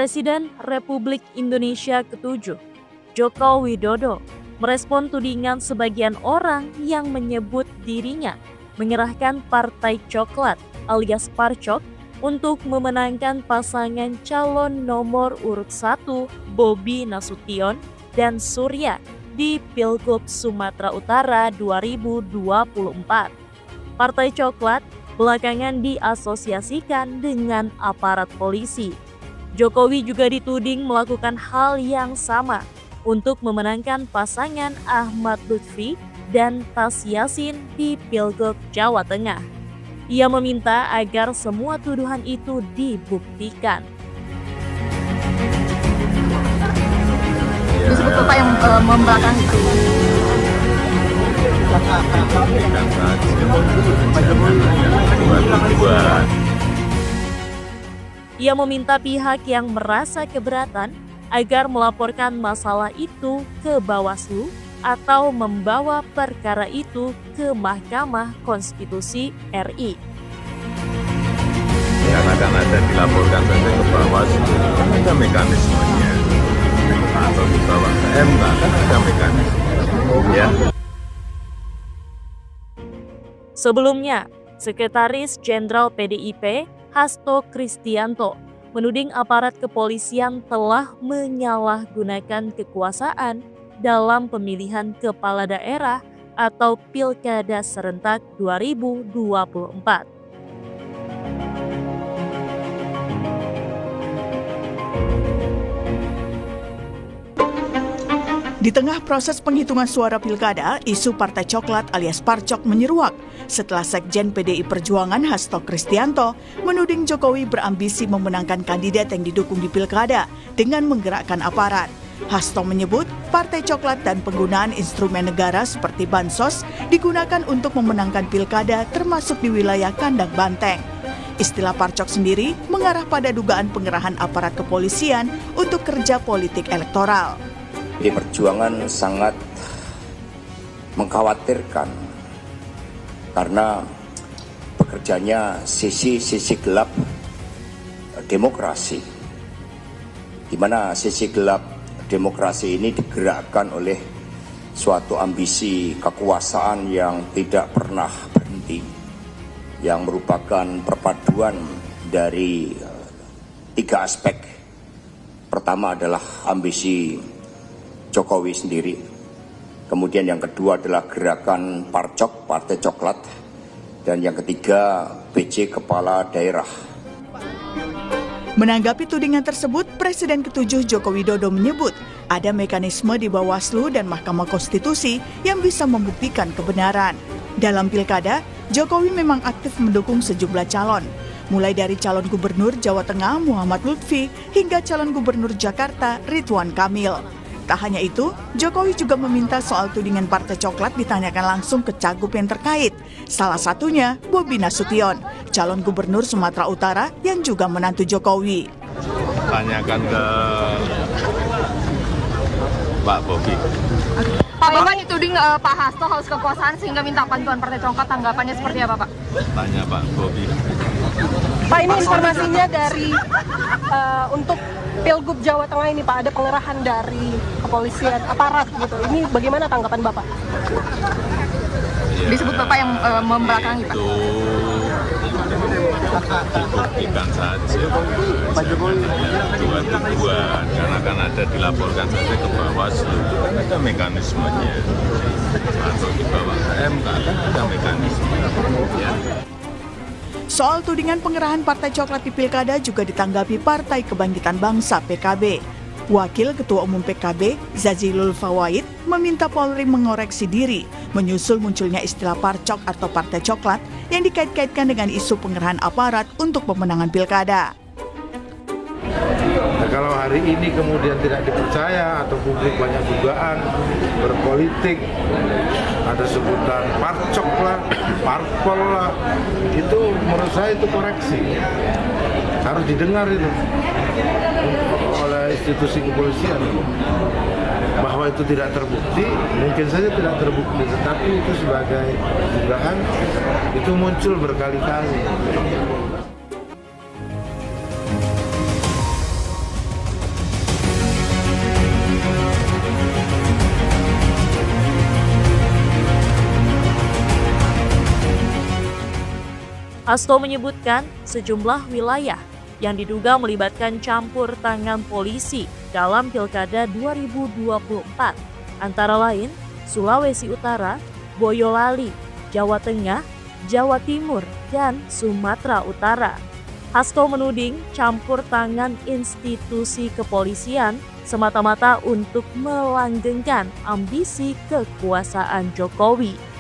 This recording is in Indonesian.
Presiden Republik Indonesia ke-7, Joko Widodo, merespon tudingan sebagian orang yang menyebut dirinya menyerahkan Partai Coklat alias Parcok untuk memenangkan pasangan calon nomor urut 1 Bobi Nasution dan Surya di Pilgub Sumatera Utara 2024. Partai Coklat belakangan diasosiasikan dengan aparat polisi. Jokowi juga dituding melakukan hal yang sama untuk memenangkan pasangan Ahmad Lutfi dan Tas Yassin di Pilgub Jawa Tengah. Ia meminta agar semua tuduhan itu dibuktikan. Disebut Bapak yang membelakangi itu. Ia meminta pihak yang merasa keberatan agar melaporkan masalah itu ke Bawaslu atau membawa perkara itu ke Mahkamah Konstitusi RI. Yang akan ada dilaporkan saja ke Bawaslu, kan ada mekanismenya. Atau dibawa ke MK, kan ada mekanisme. Ya. Sebelumnya, Sekretaris Jenderal PDIP Hasto Kristianto menuding aparat kepolisian telah menyalahgunakan kekuasaan dalam pemilihan kepala daerah atau Pilkada serentak 2024. Di tengah proses penghitungan suara pilkada, isu Partai Coklat alias Parcok menyeruak setelah Sekjen PDI Perjuangan Hasto Kristianto menuding Jokowi berambisi memenangkan kandidat yang didukung di pilkada dengan menggerakkan aparat. Hasto menyebut Partai Coklat dan penggunaan instrumen negara seperti bansos digunakan untuk memenangkan pilkada termasuk di wilayah Kandang Banteng. Istilah Parcok sendiri mengarah pada dugaan pengerahan aparat kepolisian untuk kerja politik elektoral. PDI Perjuangan sangat mengkhawatirkan karena bekerjanya sisi gelap demokrasi, di mana sisi gelap demokrasi ini digerakkan oleh suatu ambisi kekuasaan yang tidak pernah berhenti, yang merupakan perpaduan dari 3 aspek. Pertama adalah ambisi Jokowi sendiri, kemudian yang kedua adalah gerakan Parcok, Partai Coklat, dan yang ketiga PJ Kepala Daerah. Menanggapi tudingan tersebut, Presiden ke-7 Joko Widodo menyebut ada mekanisme di Bawaslu dan Mahkamah Konstitusi yang bisa membuktikan kebenaran. Dalam pilkada, Jokowi memang aktif mendukung sejumlah calon, mulai dari calon gubernur Jawa Tengah Muhammad Lutfi hingga calon gubernur Jakarta Ridwan Kamil. Tak hanya itu, Jokowi juga meminta soal tudingan Partai Coklat ditanyakan langsung ke cagup yang terkait. Salah satunya Bobi Nasution, calon gubernur Sumatera Utara yang juga menantu Jokowi. Tanyakan ke Pak Bobi. Pak Bapak dituding Pak Hasto haus kekuasaan sehingga minta bantuan Partai Coklat, tanggapannya seperti apa Pak? Tanya Pak Bobi. Pak, ini informasinya dari untuk Pilgub Jawa Tengah ini Pak, ada pengerahan dari kepolisian, aparat gitu. Ini bagaimana tanggapan Bapak? Ya, disebut Bapak yang membelakangi Pak. Itu dibuktikan saja. Tuduhan karena akan ada dilaporkan saja ke Bawaslu, kan ada mekanismenya. Atau dibawa ke MK, kan ada mekanisme. Ya. Soal tudingan pengerahan Partai Coklat di Pilkada juga ditanggapi Partai Kebangkitan Bangsa PKB. Wakil Ketua Umum PKB, Zazilul Fawaid, meminta Polri mengoreksi diri menyusul munculnya istilah Parcok atau Partai Coklat yang dikait-kaitkan dengan isu pengerahan aparat untuk pemenangan pilkada. Nah, kalau hari ini kemudian tidak dipercaya atau publik banyak dugaan berpolitik, ada sebutan Parcok lah, Parpol lah, itu menurut saya itu koreksi. Harus didengar itu oleh institusi kepolisian bahwa itu tidak terbukti, mungkin saja tidak terbukti, tetapi itu sebagai dugaan itu muncul berkali-kali. Hasto menyebutkan sejumlah wilayah yang diduga melibatkan campur tangan polisi dalam Pilkada 2024, antara lain Sulawesi Utara, Boyolali, Jawa Tengah, Jawa Timur, dan Sumatera Utara. Hasto menuding campur tangan institusi kepolisian semata-mata untuk melanggengkan ambisi kekuasaan Jokowi.